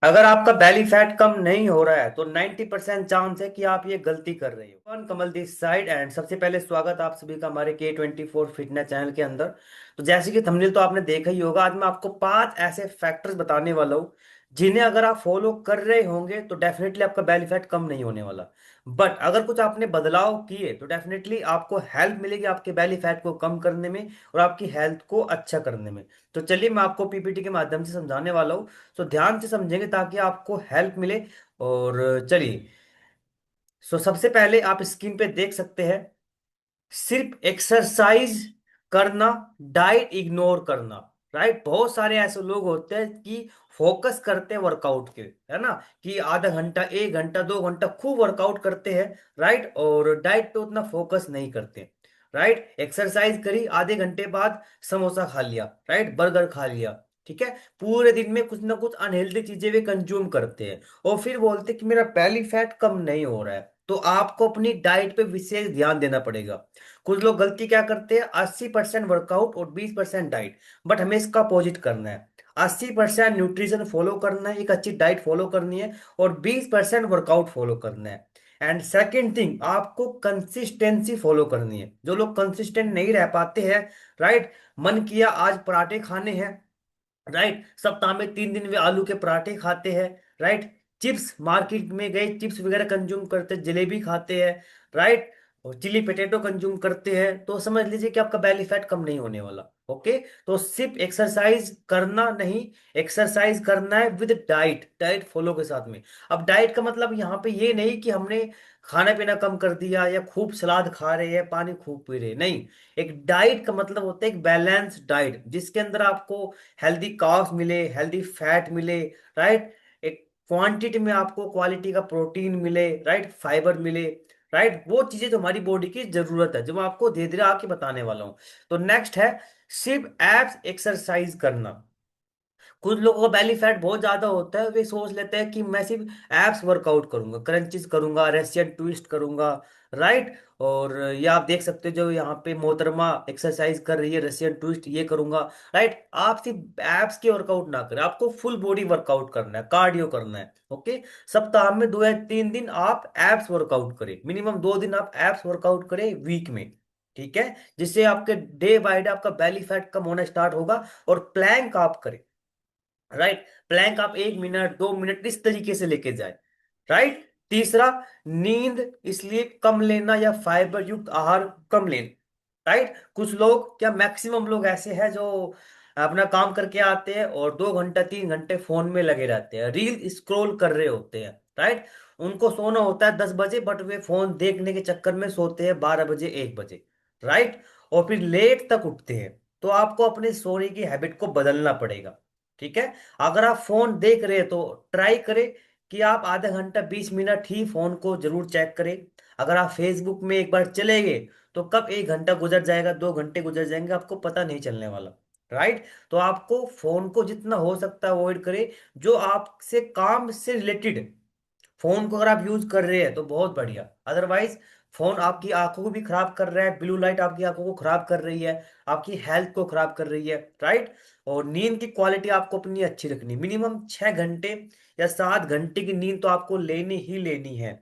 अगर आपका belly fat कम नहीं हो रहा है तो 90% चांस है कि आप ये गलती कर रहे हो। कौन कमल दिस साइड एंड सबसे पहले स्वागत आप सभी का हमारे K24 फिटनेस चैनल के अंदर। तो जैसे कि थंबनेल तो आपने देखा ही होगा, आज मैं आपको 5 ऐसे फैक्टर्स बताने वाला हूँ जिन्हें अगर आप फॉलो कर रहे होंगे तो डेफिनेटली आपका बैली फैट कम नहीं होने वाला। बट अगर कुछ आपने बदलाव किए तो डेफिनेटली आपको हेल्प मिलेगी आपके बैली फैट को कम करने में और आपकी हेल्थ को अच्छा करने में। तो चलिए मैं आपको पीपीटी के माध्यम से समझाने वाला हूँ। तो ध्यान से समझेंगे ताकि आपको हेल्प मिले। और चलिए, सबसे पहले आप स्क्रीन पे देख सकते हैं, सिर्फ एक्सरसाइज करना, डाइट इग्नोर करना। राइट, बहुत सारे ऐसे लोग होते हैं कि फोकस करते हैं वर्कआउट के, है ना, कि आधा घंटा 1 घंटा 2 घंटा खूब वर्कआउट करते हैं। राइट, और डाइट पे उतना फोकस नहीं करते। राइट, एक्सरसाइज करी, आधे घंटे बाद समोसा खा लिया, राइट, बर्गर खा लिया, ठीक है। पूरे दिन में कुछ ना कुछ अनहेल्दी चीजें भी कंज्यूम करते हैं और फिर बोलते हैं कि मेरा बैली फैट कम नहीं हो रहा है। तो आपको अपनी डाइट पे विशेष ध्यान देना पड़ेगा। कुछ लोग गलती क्या करते हैं, 80% वर्कआउट और 20% डाइट। बट हमें इसका अपोजिट करना है। 80% न्यूट्रिशन फॉलो करना है, एक अच्छी डाइट फॉलो करनी है, और 20% वर्कआउट फॉलो करना है। एंड सेकेंड थिंग, आपको कंसिस्टेंसी फॉलो करनी है। जो लोग कंसिस्टेंट नहीं रह पाते हैं, राइट, मन किया आज पराठे खाने हैं, राइट, सप्ताह में 3 दिन वे आलू के पराठे खाते हैं, राइट, चिप्स मार्केट में गए चिप्स वगैरह कंज्यूम करते हैं, जलेबी खाते हैं, राइट, और चिली पटेटो कंज्यूम करते हैं, तो समझ लीजिए कि आपका बैली फैट कम नहीं होने वाला। ओके, तो सिर्फ एक्सरसाइज करना नहीं, एक्सरसाइज करना है विद डाइट, डाइट फॉलो के साथ में। अब डाइट का मतलब यहाँ पे ये नहीं कि हमने खाना पीना कम कर दिया या खूब सलाद खा रहे हैं पानी खूब पी रहे हैं, नहीं। एक डाइट का मतलब होता है एक बैलेंस डाइट जिसके अंदर आपको हेल्दी कार्ब्स मिले, हेल्दी फैट मिले, राइट, एक क्वांटिटी में आपको क्वालिटी का प्रोटीन मिले, राइट, फाइबर मिले, राइट, वो चीजें जो हमारी बॉडी की जरूरत है, जो मैं आपको धीरे धीरे आके बताने वाला हूँ। तो नेक्स्ट है सिर्फ एब्स एक्सरसाइज करना। कुछ लोगों का बैली फैट बहुत ज्यादा होता है, वे सोच लेते हैं कि मैं सिर्फ एब्स वर्कआउट करूंगा, क्रंचेस करूंगा, रशियन ट्विस्ट करूंगा, राइट। और ये आप देख सकते हो जो यहाँ पे मोहतरमा एक्सरसाइज कर रही है, रशियन ट्विस्ट ये करूंगा, राइट। आप सिर्फ एब्स के वर्कआउट ना करें, आपको फुल बॉडी वर्कआउट करना है, कार्डियो करना है। ओके, सप्ताह में 2 या 3 दिन आप एब्स वर्कआउट करें, मिनिमम 2 दिन आप एब्स वर्कआउट करें वीक में, ठीक है, जिससे आपके डे बाय डे आपका बैली फैट कम होना स्टार्ट होगा। और प्लैंक आप करें, राइट, प्लैंक आप 1 मिनट 2 मिनट इस तरीके से लेके जाए, राइट। तीसरा, नींद इसलिए कम लेना या फाइबर युक्त आहार कम लेना, राइट। कुछ लोग क्या, मैक्सिमम लोग ऐसे हैं जो अपना काम करके आते हैं और 2 घंटा 3 घंटे फोन में लगे रहते हैं, रील स्क्रॉल कर रहे होते हैं, राइट। उनको सोना होता है 10 बजे, बट वे फोन देखने के चक्कर में सोते हैं 12 बजे 1 बजे, राइट, और फिर लेट तक उठते हैं। तो आपको अपने सोने की हैबिट को बदलना पड़ेगा, ठीक है। अगर आप फोन देख रहे हैं तो ट्राई करें कि आप आधा घंटा 20 मिनट ही फोन को जरूर चेक करें। अगर आप फेसबुक में एक बार चले गए तो कब 1 घंटा गुजर जाएगा 2 घंटे गुजर जाएंगे आपको पता नहीं चलने वाला, राइट। तो आपको फोन को जितना हो सकता है अवॉइड करें, जो आपसे काम से रिलेटेड। फोन को अगर आप यूज कर रहे हैं तो बहुत बढ़िया, अदरवाइज फोन आपकी आंखों को भी खराब कर रहा है, ब्लू लाइट आपकी आंखों को खराब कर रही है, आपकी हेल्थ को खराब कर रही है, राइट। और नींद की क्वालिटी आपको अपनी अच्छी रखनी, मिनिमम 6 घंटे या 7 घंटे की नींद तो आपको लेनी ही लेनी है,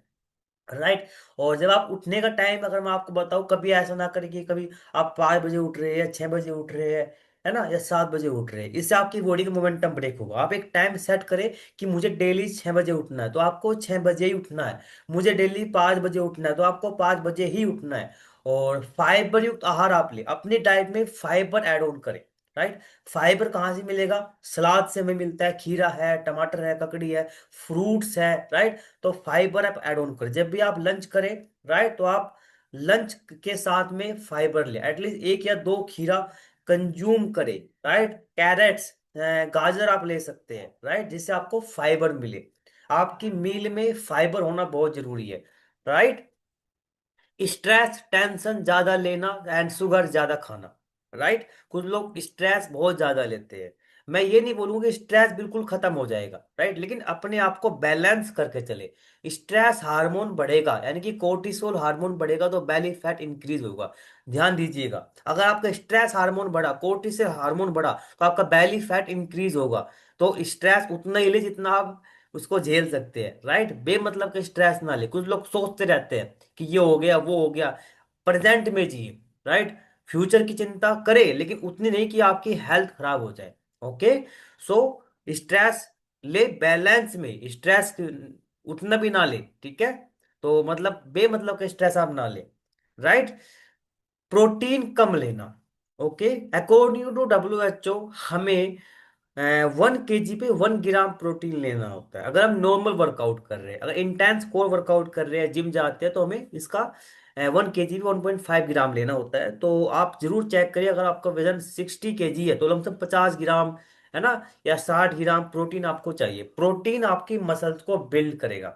राइट। और जब आप उठने का टाइम अगर मैं आपको बताऊं, कभी ऐसा ना करें कि कभी आप 5 बजे उठ रहे हैं या 6 बजे उठ रहे हैं, है ना, या 7 बजे उठ रहे हैं, इससे आपकी बॉडी का मोमेंटम ब्रेक होगा। आप एक टाइम सेट करें कि मुझे डेली 6 बजे उठना है तो आपको 6 बजे ही उठना है, मुझे डेली 5 बजे उठना है तो आपको 5 बजे ही उठना है। और फाइबर युक्त आहार आप ले, अपनी डाइट में फाइबर ऐड ऑन करें, राइट। फाइबर कहाँ से मिलेगा, सलाद से हमें मिलता है, खीरा है, टमाटर है, ककड़ी है, फ्रूट्स है, राइट। तो फाइबर आप ऐड ऑन करें जब भी आप लंच करें, राइट, तो आप लंच के साथ में फाइबर ले, एटलीस्ट 1 या 2 खीरा कंज्यूम करें, राइट। कैरेट्स, गाजर आप ले सकते हैं, राइट, जिससे आपको फाइबर मिले। आपकी मील में फाइबर होना बहुत जरूरी है, राइट। स्ट्रेस टेंशन ज्यादा लेना एंड शुगर ज्यादा खाना, राइट। कुछ लोग स्ट्रेस बहुत ज्यादा लेते हैं, मैं ये नहीं बोलूंगा कि स्ट्रेस बिल्कुल खत्म हो जाएगा, राइट, लेकिन अपने आप को बैलेंस करके चले। स्ट्रेस हार्मोन बढ़ेगा यानी कि कोर्टिसोल हार्मोन बढ़ेगा तो बैली फैट इंक्रीज होगा। ध्यान दीजिएगा, अगर आपका स्ट्रेस हार्मोन बढ़ा, कोर्टिसोल हार्मोन बढ़ा, तो आपका बैली फैट इंक्रीज होगा। तो स्ट्रेस उतना ही ले जितना आप उसको झेल सकते हैं, राइट। बेमतलब का स्ट्रेस ना ले। कुछ लोग सोचते रहते हैं कि ये हो गया वो हो गया, प्रेजेंट में जिए, राइट। फ्यूचर की चिंता करे लेकिन उतनी नहीं कि आपकी हेल्थ खराब हो जाए। ओके। सो स्ट्रेस ले बैलेंस में, स्ट्रेस उतना भी ना ले, ठीक है। तो मतलब बेमतलब का स्ट्रेस आप ना ले, राइट। प्रोटीन कम लेना। ओके। अकॉर्डिंग टू WHO हमें 1 kg पे 1 ग्राम प्रोटीन लेना होता है अगर हम नॉर्मल वर्कआउट कर रहे हैं। अगर इंटेंस कोर वर्कआउट कर रहे हैं, जिम जाते हैं, तो हमें इसका 1 kg पे 1.5 ग्राम लेना होता है। तो आप जरूर चेक करिए, अगर आपका वजन 60 kg है तो लमसम 50 ग्राम, है ना, या 60 ग्राम प्रोटीन आपको चाहिए। प्रोटीन आपकी मसल्स को बिल्ड करेगा,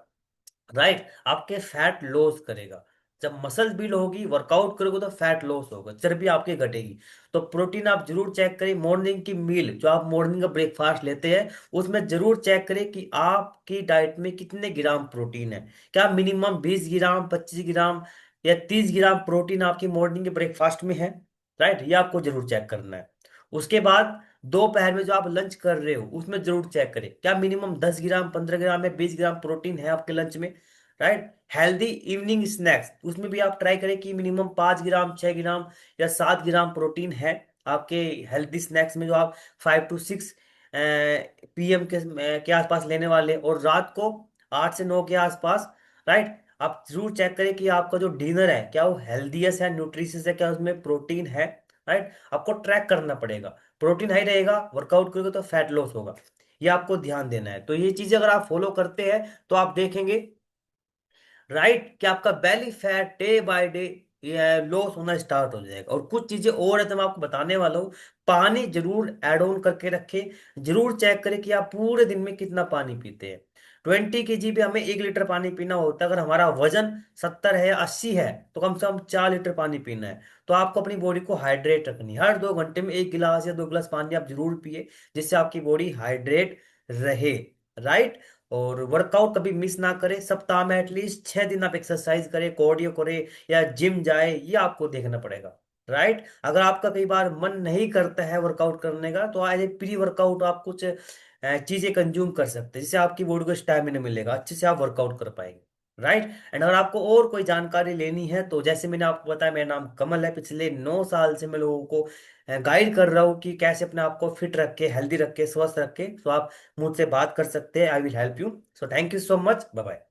राइट। आपके फैट लॉस करेगा। जब मसल बिल्ड होगी, वर्कआउट करोगे, तो फैट लॉस होगा, चर्बी आपकी घटेगी। तो प्रोटीन आप जरूर चेक करें। मॉर्निंग की मील जो आप मॉर्निंग का ब्रेकफास्ट लेते हैं, उसमें जरूर चेक करें कि आपकी डाइट में कितने ग्राम प्रोटीन है। क्या मिनिमम 20 ग्राम, 25 ग्राम या 30 ग्राम प्रोटीन आपकी मॉर्निंग के ब्रेकफास्ट में है, राइट। ये आपको जरूर चेक करना है। उसके बाद दोपहर में जो आप लंच कर रहे हो, उसमें जरूर चेक करें क्या मिनिमम 10 ग्राम, 15 ग्राम या 20 ग्राम प्रोटीन है आपके लंच में, राइट। हेल्दी इवनिंग स्नैक्स, उसमें भी आप ट्राई करें कि मिनिमम 5 ग्राम, 6 ग्राम या 7 ग्राम प्रोटीन है आपके हेल्दी स्नैक्स में, जो आप 5 to 6 PM के आसपास लेने वाले। और रात को 8 से 9 के आसपास, राइट। आप जरूर चेक करें कि आपका जो डिनर है क्या वो हेल्दीएस है, न्यूट्रिशियस है, क्या उसमें प्रोटीन है, राइट। आपको ट्रैक करना पड़ेगा। प्रोटीन हाई रहेगा, वर्कआउट करोगे तो फैट लॉस होगा। ये आपको ध्यान देना है। तो ये चीजें अगर आप फॉलो करते हैं तो आप देखेंगे, राइट, कि आपका belly fat day by day loss होना स्टार्ट हो जाएगा। और कुछ चीजें और है तो मैं आपको बताने वाला हूँ। पानी जरूर ऐड ऑन करके रखें। जरूर चेक करें कि आप पूरे दिन में कितना पानी पीते हैं। 20 kg पे हमें 1 लीटर पानी पीना होता है। अगर हमारा वजन 70 है, 80 है, तो कम से कम 4 लीटर पानी पीना है। तो आपको अपनी बॉडी को हाइड्रेट रखनी है। हर 2 घंटे में 1 गिलास या 2 गिलास पानी आप जरूर पिए, जिससे आपकी बॉडी हाइड्रेट रहे, राइट। और वर्कआउट कभी मिस ना करें। सप्ताह में एटलीस्ट 6 दिन आप एक्सरसाइज करें, कार्डियो करें या जिम जाए, ये आपको देखना पड़ेगा, राइट। अगर आपका कई बार मन नहीं करता है वर्कआउट करने का, तो एज ए प्री वर्कआउट आप कुछ चीजें कंज्यूम कर सकते हैं, जिससे आपकी बॉडी को स्टैमिना मिलेगा, अच्छे से आप वर्कआउट कर पाएंगे, राइट। एंड अगर आपको और कोई जानकारी लेनी है तो जैसे मैंने आपको बताया, मेरा नाम कमल है। पिछले 9 साल से मैं लोगों को गाइड कर रहा हूँ कि कैसे अपने आप को फिट रखे, हेल्दी रखे, स्वस्थ रखे। तो आप मुझसे बात कर सकते हैं। I will help you. So thank you so much. Bye bye.